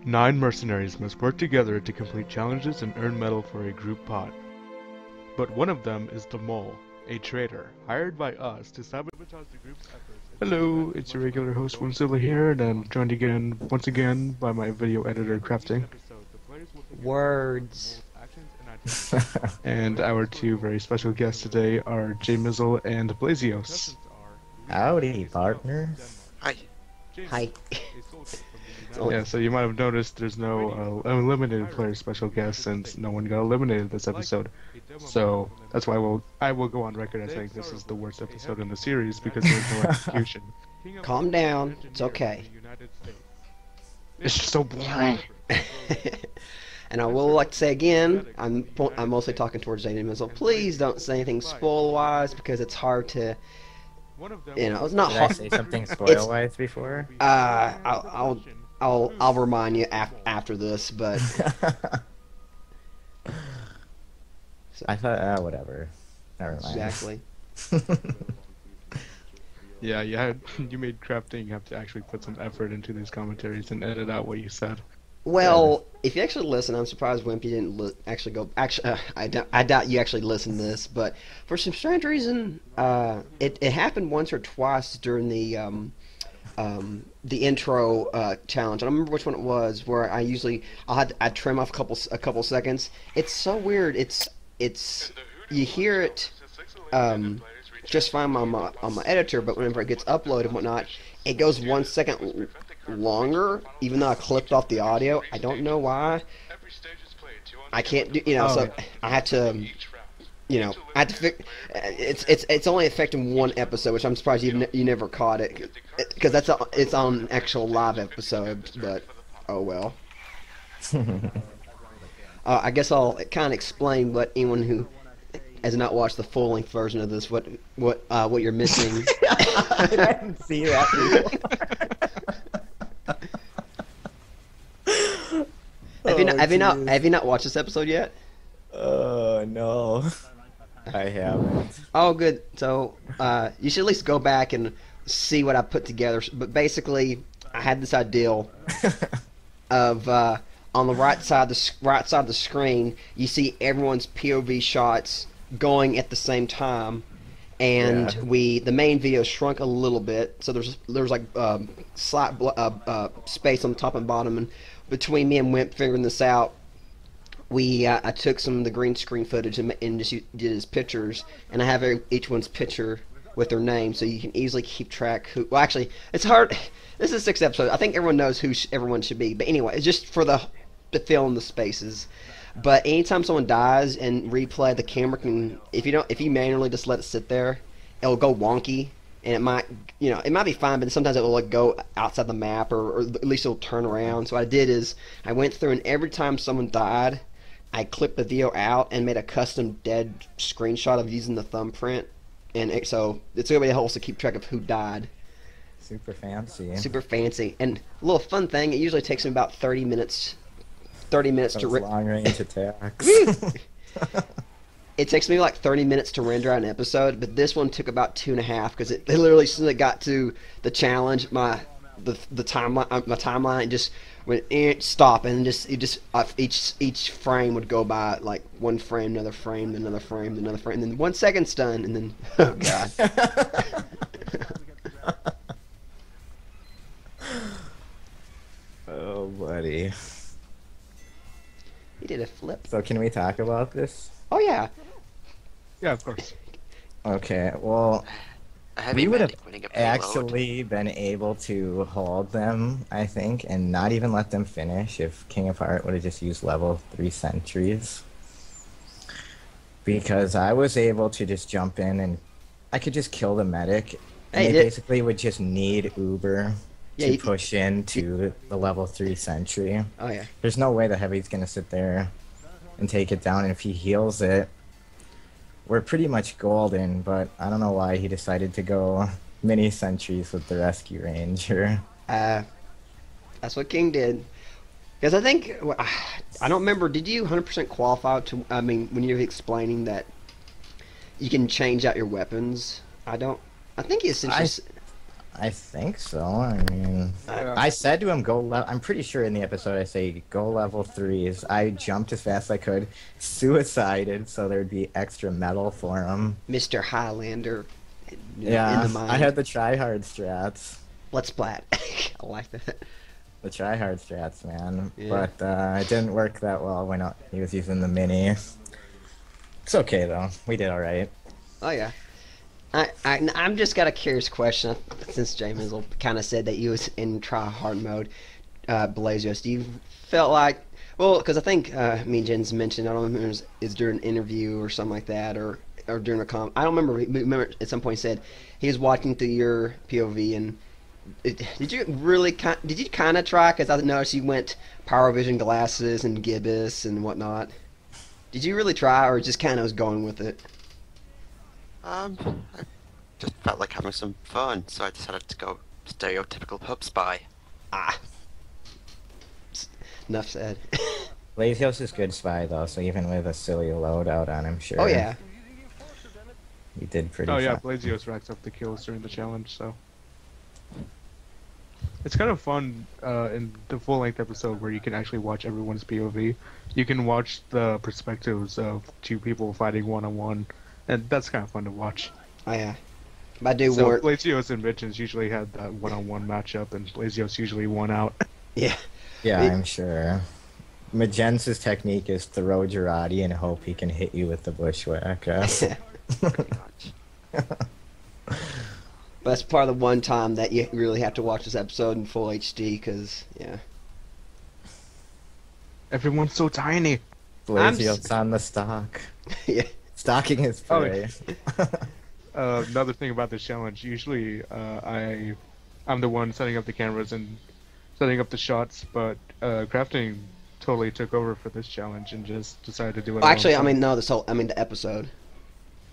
9 mercenaries must work together to complete challenges and earn metal for a group pot. But one of them is the Mole, a traitor, hired by us to sabotage the group's efforts. Hello, it's your regular host Winsilla here, and I'm joined again, once again, by my video editor Crafting. Words. And our two very special guests today are J Mizzle and Blazios. Howdy, partner. Hi. Hi. Yeah, so you might have noticed there's no eliminated player special guest since no one got eliminated this episode. So that's why I will go on record as saying this is the worst episode in the series because there's no execution. Calm down. It's okay. It's just so boring. And I will like to say again, I'm mostly talking towards Jaden Mizzle. Please don't say anything spoil-wise because it's hard to, it's not Did I hard. say something spoil-wise before? I'll remind you after this, but I thought, whatever. Never mind. exactly. Yeah, you made Crafting have to actually put some effort into these commentaries and edit out what you said. Well, if you actually listen, I'm surprised Wimpy didn't actually go. Actually, I doubt you actually listened to this, but for some strange reason, it happened once or twice during the intro challenge. I don't remember which one it was. Where I'd trim off a couple seconds. It's so weird. It's you hear it just fine on my editor, but whenever it gets uploaded and whatnot, it goes 1 second longer, even though I clipped off the audio. I don't know why. I can't do, so I have to, I have to fix. It's only affecting one episode, which I'm surprised you never caught it, because it's on actual live episode. But oh well. I guess I'll kind of explain what anyone who has not watched the full length version of this what you're missing. I didn't see that. Have you not watched this episode yet? Oh no, I haven't. Oh, good. So you should at least go back and see what I put together. But basically, I had this ideal of on the right side of the screen, you see everyone's POV shots going at the same time, and the main video shrunk a little bit. So there's like slight space on the top and bottom, and between me and Wimp figuring this out, I took some of the green screen footage and just did his pictures, and I have each one's picture with their name, so you can easily keep track who. Well, actually, it's hard. This is 6 episodes. I think everyone knows who everyone should be, but anyway, it's just for to fill in the spaces. But anytime someone dies and replay, the camera can, if you manually just let it sit there, it'll go wonky. And it might be fine, but sometimes it will like go outside the map, or at least it'll turn around. So what I did is I went through, and every time someone died, I clipped the video out and made a custom dead screenshot of using the thumbprint. And so it's a good way to also keep track of who died. Super fancy. Super fancy. And a little fun thing, it usually takes me about 30 minutes. 30 minutes Those to long range attacks. It takes me like 30 minutes to render out an episode, but this one took about 2.5 because it literally, as soon as it got to the challenge, my timeline just went stop, and each frame would go by like one frame, another frame, another frame, another frame, and then 1 second's done, and then oh god. Oh, buddy. He did a flip. So can we talk about this? Oh yeah. Yeah, of course. Okay, well, A heavy we would have medic winning a payload. actually been able to hold them, I think, and not even let them finish if King of Heart would have just used level 3 sentries. Because I was able to just jump in and I could just kill the medic, and Hey, they basically would just need Uber Yeah, to you- push into the level 3 sentry. Oh yeah. There's no way the heavy's gonna sit there and take it down, and if he heals it, we're pretty much golden, but I don't know why he decided to go mini sentries with the rescue ranger. That's what King did. Because I think, I don't remember, did you 100% qualify to, I mean, when you were explaining that you can change out your weapons? I think it's essentially, I think so. I mean, Yeah. I said to him, "Go level." I'm pretty sure in the episode I say, "Go level 3s." I jumped as fast as I could, suicided, so there'd be extra metal for him. Mr. Highlander, in Yeah, the I mind. had the try-hard strats. Let's splat. I like that. The try-hard strats, man. Yeah. But it didn't work that well when he was using the mini. It's okay, though. We did all right. Oh yeah. I'm just got a curious question since Jay Mizzle kind of said that you was in try hard mode, Blazios. Do you felt like because I think me and Jens mentioned I don't remember if it was during an interview or something like that or during a I don't remember. Remember at some point he said he was watching through your POV and did you really did you kind of try? Because I noticed you went Power Vision glasses and gibbous and whatnot. Did you really try or just kind of was going with it? I just felt like having some fun, so I decided to go stereotypical pub spy. Ah. Enough said. Blazios is good spy, though, so even with a silly loadout on him, sure. Oh yeah. He did pretty Oh yeah, fine. Blazios racks up the kills during the challenge, so it's kind of fun in the full-length episode where you can actually watch everyone's POV. You can watch the perspectives of two people fighting one-on-one, and that's kind of fun to watch. Oh yeah. But I do So warn. Blazios and Vengeance usually had that one-on-one matchup, and Blazios usually won out. Yeah. Yeah, It- I'm sure. Magenza's technique is throw Girardi and hope he can hit you with the bushwhacker. Pretty much. But that's part of the one time that you really have to watch this episode in full HD because yeah. Everyone's so tiny. Blazios on the stock. Yeah. Stalking his Oh, prey. Another thing about this challenge, usually I'm the one setting up the cameras and setting up the shots, but crafting totally took over for this challenge and just decided to do it. Well, actually, I alone. mean no, the episode.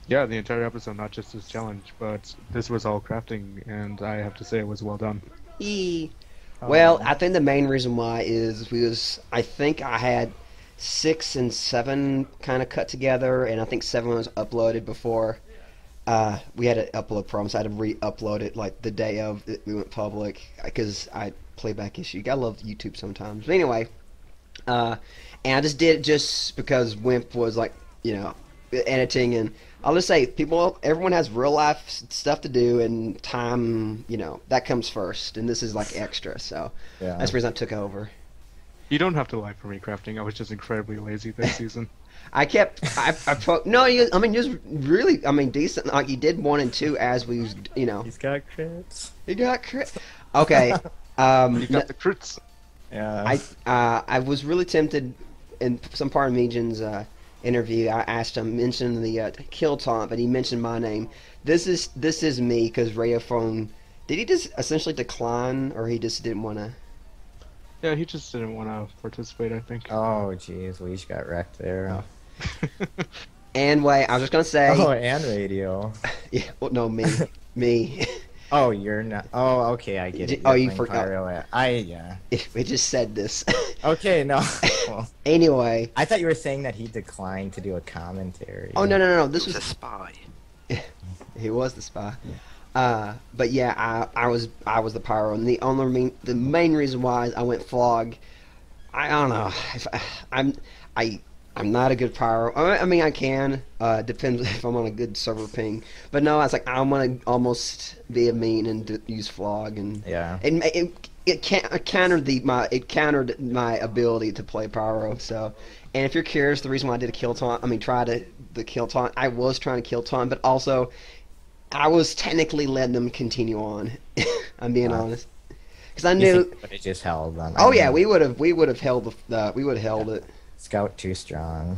Yeah, the entire episode, not just this challenge, but this was all crafting, and I have to say it was well done. Eee. Well, I think the main reason why is I think I had 6 and 7 kind of cut together, and I think 7 was uploaded before we had an upload problem, so I had to re-upload it like the day of we went public because I playback issue. You gotta love YouTube sometimes. But anyway, and I just did it just because Wimp was like editing, and I'll just say everyone has real life stuff to do, and time that comes first, and this is like extra. So Yeah. that's the reason I took over. You don't have to lie for me crafting. I was just incredibly lazy this season. No, you was really decent. Like you did 1 and 2 as we was He's got crits. you got crit. Okay, You got the crits. Yeah. I was really tempted in some part of Mejan's interview. I asked him mention the kill taunt, but he mentioned my name. This is me because Radiophone. Did he just essentially decline, or he just didn't want to? Yeah, he just didn't want to participate, I think. Oh, jeez. We each got wrecked there. And wait, I was just gonna say. Oh, and radio. Yeah, well, no, me. Oh, you're not. Oh, okay, I get it. Oh, You're you playing forgot. Pyro. Yeah. We just said this. Okay, no. Well, Anyway. I thought you were saying that he declined to do a commentary. Oh no! He This was a was spy. he was the spy. But yeah, I was the pyro, and the main reason why I went flog. I don't know. I'm not a good pyro. I mean, I can. Depends if I'm on a good server ping. But no, I was like, I want to almost be a mean and use flog, and Yeah. it countered my ability to play pyro. So, and if you're curious, the reason why I did a kill taunt, the kill taunt. I was trying to kill taunt, but also I was technically letting them continue on. I'm being honest, because I knew. But it just held them. Oh yeah, we would have held it. Scout too strong.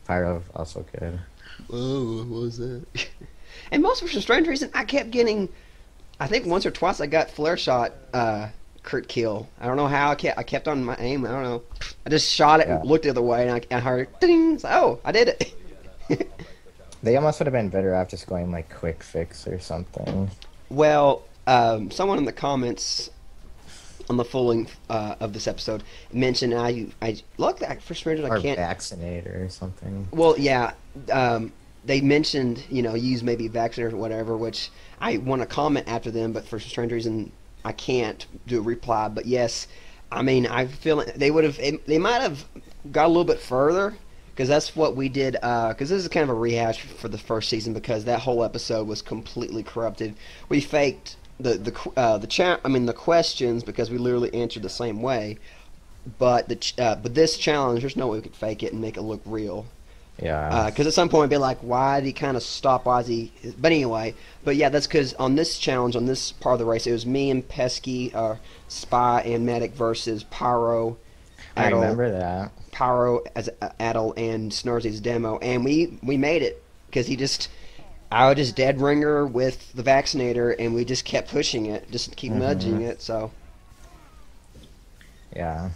Pyro also good. Oh, what was that? And most for some strange reason, I kept getting. I think once or twice I got flare shot crit kill. I don't know how I kept on my aim. I don't know. I just shot it and looked the other way, and I heard ding. So, oh, I did it. They almost would have been better off just going like quick fix or something. Well, someone in the comments on the full length of this episode mentioned I look that for some reason Or I can't. vaccinator or something. Well, yeah. they mentioned, use maybe vaccinator or whatever, which I want to comment after them, but for some strange reason I can't do a reply. But yes, I mean, I feel they might have got a little bit further, because that's what we did. Because this is kind of a rehash for the first season, because that whole episode was completely corrupted. We faked the questions, because we literally answered the same way. But but this challenge, there's no way we could fake it and make it look real. Yeah. Because at some point, it'd be like, why did he kind of stop? Why is he? But anyway, yeah, that's because on this challenge, on this part of the race, it was me and Pesky, Spy and Medic versus Pyro. I remember that. Pyro as Adel and Snarzy's demo, and we made it because I would just dead ringer with the vaccinator, and we just kept pushing it, just keep nudging it. So. Yeah.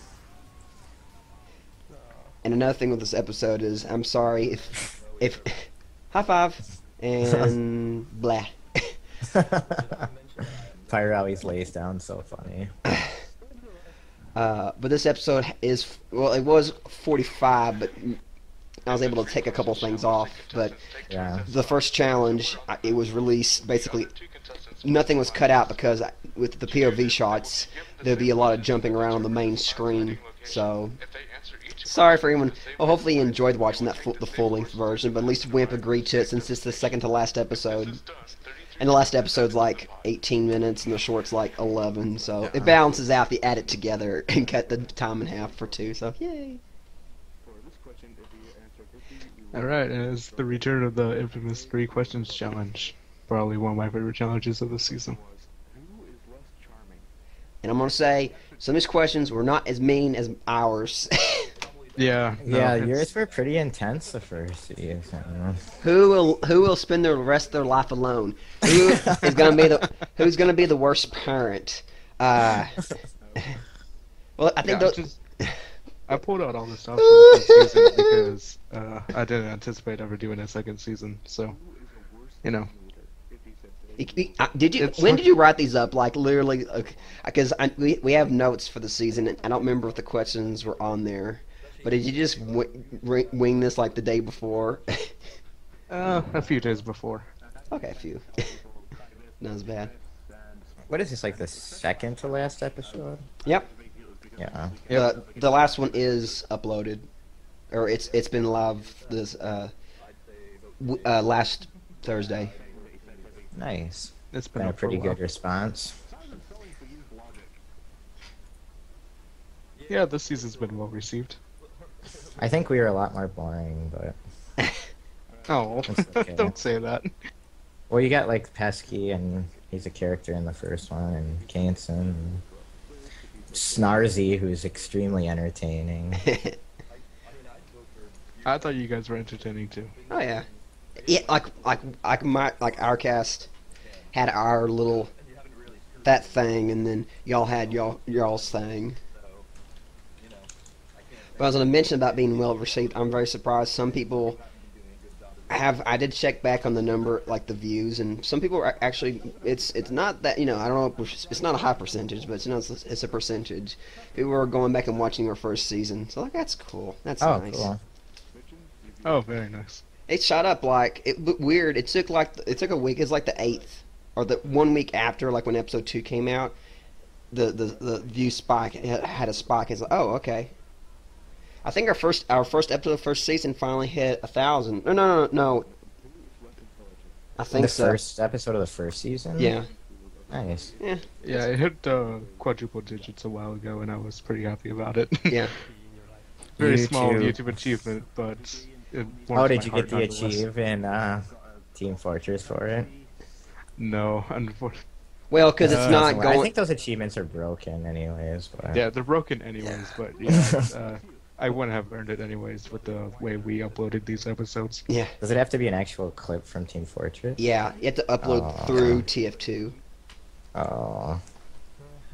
And another thing with this episode is, I'm sorry if high five and blah. Pyro always lays down so funny. But this episode is, well, it was 45, but I was able to take a couple things off. But Yeah. the first challenge, it was released basically. Nothing was cut out because with the POV shots, there'd be a lot of jumping around on the main screen. So, sorry for anyone. Well, hopefully you enjoyed watching the full-length version, but at least Wimp agreed to it since it's the second to last episode. And the last episode's like 18 minutes, and the short's like 11. So it balances out. They add it together and cut the time in half for 2. So yay! All right, and it's the return of the infamous 3 questions challenge. Probably one of my favorite challenges of the season. And I'm gonna say some of these questions were not as mean as ours. Yeah. No, Yeah, it's- yours were pretty intense the first season. Who will spend the rest of their life alone? Who's gonna be the worst parent? Well, I think I pulled out all the stuff from the first season because I didn't anticipate ever doing a second season. So, Did you? When did you write these up? Like literally, because we have notes for the season, and I don't remember if the questions were on there. But did you just wing this like the day before? a few days before. Okay, a few. Not as bad. What is this, like the second to last episode? Yep. Yeah. The last one is uploaded, or it's been live this last Thursday. Nice. It's been Been a up for pretty while. good response. Yeah, this season's been well received. I think we were a lot more boring, but Oh, That's okay. don't say that. well, you got like Pesky, and he's a character in the first one, and Canson, and Snarzy, who's extremely entertaining. I thought you guys were entertaining too. Oh yeah, yeah. Like our cast had our little that thing, and then y'all had y'all's thing. But I was going to mention about being well received. I'm very surprised. Some people have. I did check back on the number, like the views, and some people are actually. It's not that I don't know. It's not a high percentage, but it's a percentage. People are going back and watching our first season, so like that's cool. That's Oh, nice. cool. Oh, very nice. It shot up like it looked weird. It took a week. It's like the 8th or the 1 week after, like when episode 2 came out. The view spike had a spike. It's like, oh, okay. I think our first episode of first season finally hit 1,000. No. I think The so. first episode of the first season? Yeah. Nice. Yeah, it hit quadruple digits a while ago, and I was pretty happy about it. Yeah. Very small YouTube. YouTube achievement, but it Oh, warms did my you heart get the nonetheless. achieve in Team Fortress for it? No, unfortunately. Well, because it's not I going. think those achievements are broken anyways. But... Yeah, they're broken anyways, but yeah, I wouldn't have earned it anyways with the way we uploaded these episodes. Yeah. Does it have to be an actual clip from Team Fortress? Yeah. You have to upload Oh. through TF2. Oh,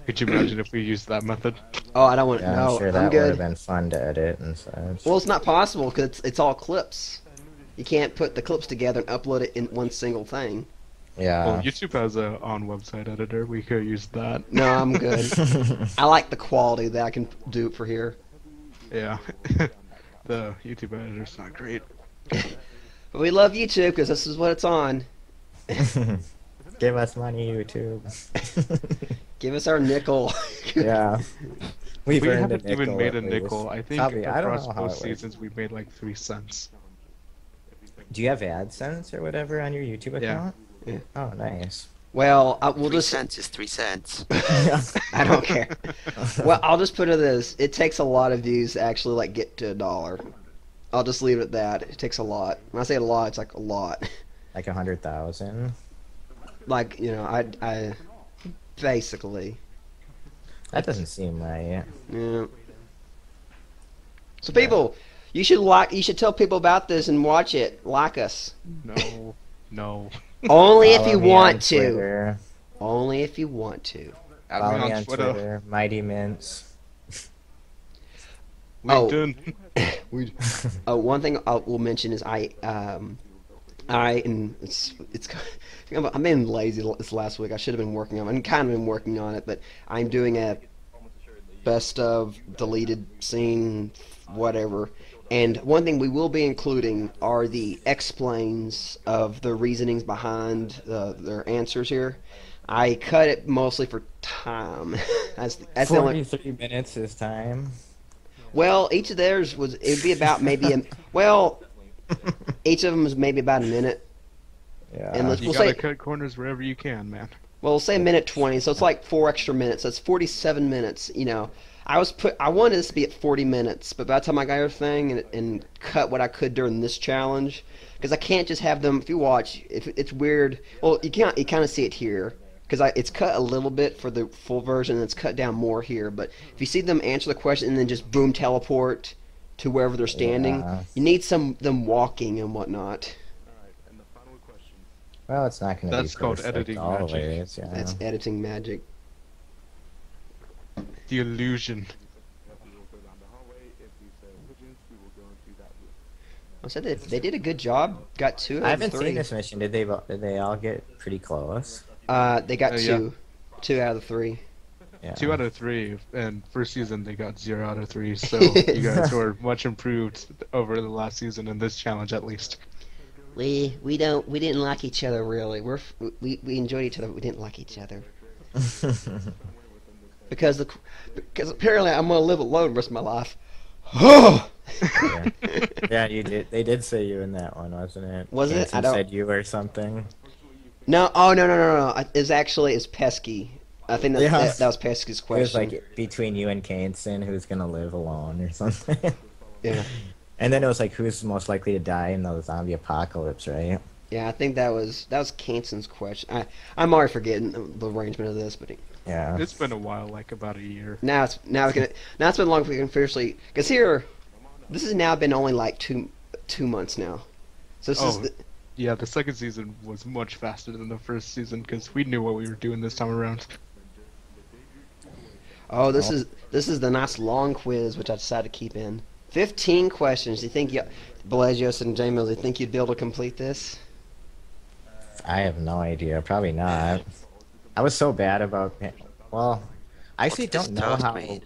Could you imagine if we used that method? Oh, I don't want. yeah, no, I'm sure I'm that would good. have been fun to edit and such. Well, it's not possible because it's all clips. You can't put the clips together and upload it in one single thing. Yeah. Well, YouTube has a on-website editor. We could use that. No, I'm good. I like the quality that I can do it for here. Yeah. The YouTube editor's not great. But we love YouTube because this is what it's on. Give us money, YouTube. Give us our nickel. Yeah. We We've earned a haven't even nickel made a at least. nickel. I think Probably, I don't across know how both it works. seasons we've made like 3 cents. Do you have AdSense or whatever on your YouTube Yeah. account? Yeah. Oh, nice. Well, we'll 3 just. cents is 3 cents. I don't care. Well, I'll just put it this: it takes a lot of views to actually like get to $1. I'll just leave it at that. It takes a lot. When I say a lot, it's like a lot. Like 100,000. Like I basically. That doesn't seem right. Yeah. So people, you should tell people about this and watch it. Like us. No. No. Only if Follow you me want on to. Twitter. Only if you want to. Add Follow me me on on Twitter. Twitter. Mighty Mints. LinkedIn. One thing we'll mention is and it's I'm being lazy this last week. I should have been working on it. I'm kind of been working on it, but I'm doing a best of deleted scene, whatever. And one thing we will be including are the explains of the reasonings behind their answers here. I cut it mostly for time. that's the only. 43 minutes this time. Well, each of theirs it'd be about maybe each of them was maybe about a minute. Yeah. And let's- You we'll gotta say- cut corners wherever you can, man. Well, say a minute 20, so it's like 4 extra minutes. That's 47 minutes. I wanted this to be at 40 minutes, but by the time I got everything and cut what I could during this challenge, because I can't just have them. If you watch, if it's weird. Well, you kind of see it here because it's cut a little bit for the full version, and it's cut down more here. But if you see them answer the question and then just boom teleport to wherever they're standing, Yeah. you need them walking and whatnot. Well, it's not going to be That's called perfect editing always. Yeah. That's editing magic. The illusion. I said they did a good job. Got 2 out I of haven't 3. seen this mission. Did they all get pretty close? They got Yeah. 2 out of 3. Yeah. 2 out of 3, and first season they got 0 out of 3. So you guys were much improved over the last season in this challenge, at least. We didn't like each other really. We enjoyed each other, but we didn't like each other because apparently I'm gonna live alone the rest of my life. yeah. Yeah, you did. They did say you in that one, wasn't it? Was it? Hanson I don't- said you or something. No, oh no. It's Pesky. I think Yeah. that was Pesky's It was question. like between you and Kaneson, who's gonna live alone or something. Yeah, And then it was like who's most likely to die in the zombie apocalypse, right? yeah. I think that was Kanson's question. I'm already forgetting the arrangement of this, but Yeah. It's been a while, like about a year. now it's been long. We can officially because here, this has now been only like two months now. So this is Yeah, the second season was much faster than the first season because we knew what we were doing this time around. this is the nice long quiz which I decided to keep in. 15 questions. Do you think Belegios and J Mills, do you think you'd be able to complete this? I have no idea. Probably not. I was so bad about. Well, I actually What's don't this know toast how. made?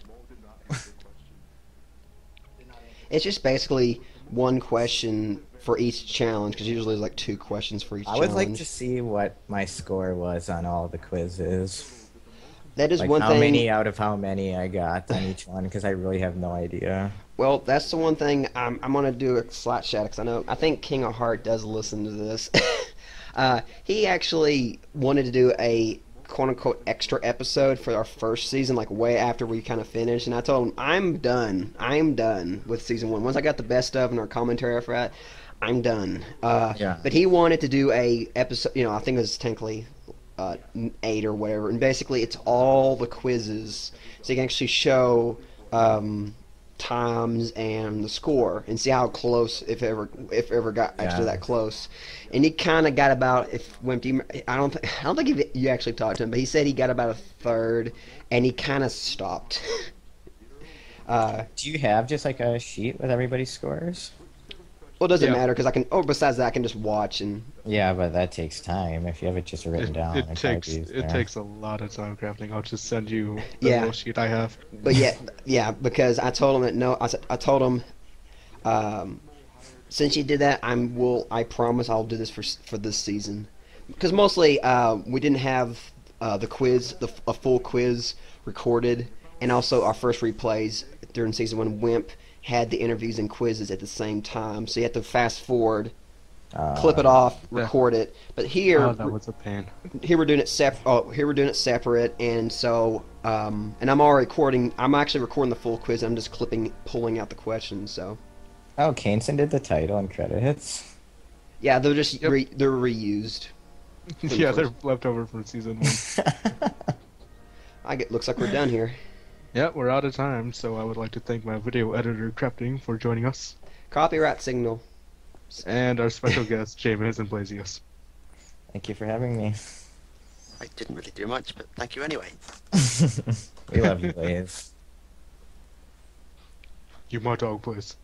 It's just basically one question for each challenge because usually there's like 2 questions for each I challenge. would like to see what my score was on all the quizzes. That is Like one how thing. many out of how many I got on each one, because I really have no idea. Well, that's the one thing I'm gonna do a slight shout because I think King of Heart does listen to this. He actually wanted to do a quote unquote extra episode for our first season, like way after we kind of finished, and I told him I'm done with season 1. Once I got the best of and our commentary for that, I'm done. Yeah. But he wanted to do a episode. I think it was technically 8 or whatever, and basically it's all the quizzes, so you can actually show times and the score and see how close, if ever got actually Yeah. that close. And he kind of got about, if Wimpy, I don't think you actually talked to him, but he said he got about a third, and he kind of stopped. Do you have just like a sheet with everybody's scores? Well, it doesn't Yeah. matter because I can. Oh, besides that, I can just watch and. Yeah, but that takes time. If you have it just written down, It it'd takes probably be it easier. takes a lot of time crafting. I'll just send you the Yeah. little sheet I have. But yeah, because I told him that no. I told him since you did that, I promise I'll do this for this season, because mostly we didn't have the quiz, a full quiz recorded, and also our first replays during season 1. Wimp had the interviews and quizzes at the same time, so you have to fast forward, clip it off, record it. But here, that was a pain. here we're doing it here we're doing it separate, and so and I'm already recording. I'm actually recording the full quiz. I'm just pulling out the questions. So Oh, Kaneson did the title and credits. yeah, they're just Yep. they're reused. Yeah, they're left over from season 1. Looks like we're done here. Yeah, we're out of time, so I would like to thank my video editor, Crafting, for joining us, Copyright signal. and our special guest, James and Blasius. Thank you for having me. I didn't really do much, but thank you anyway. We love you, Blaze. You my dog, please.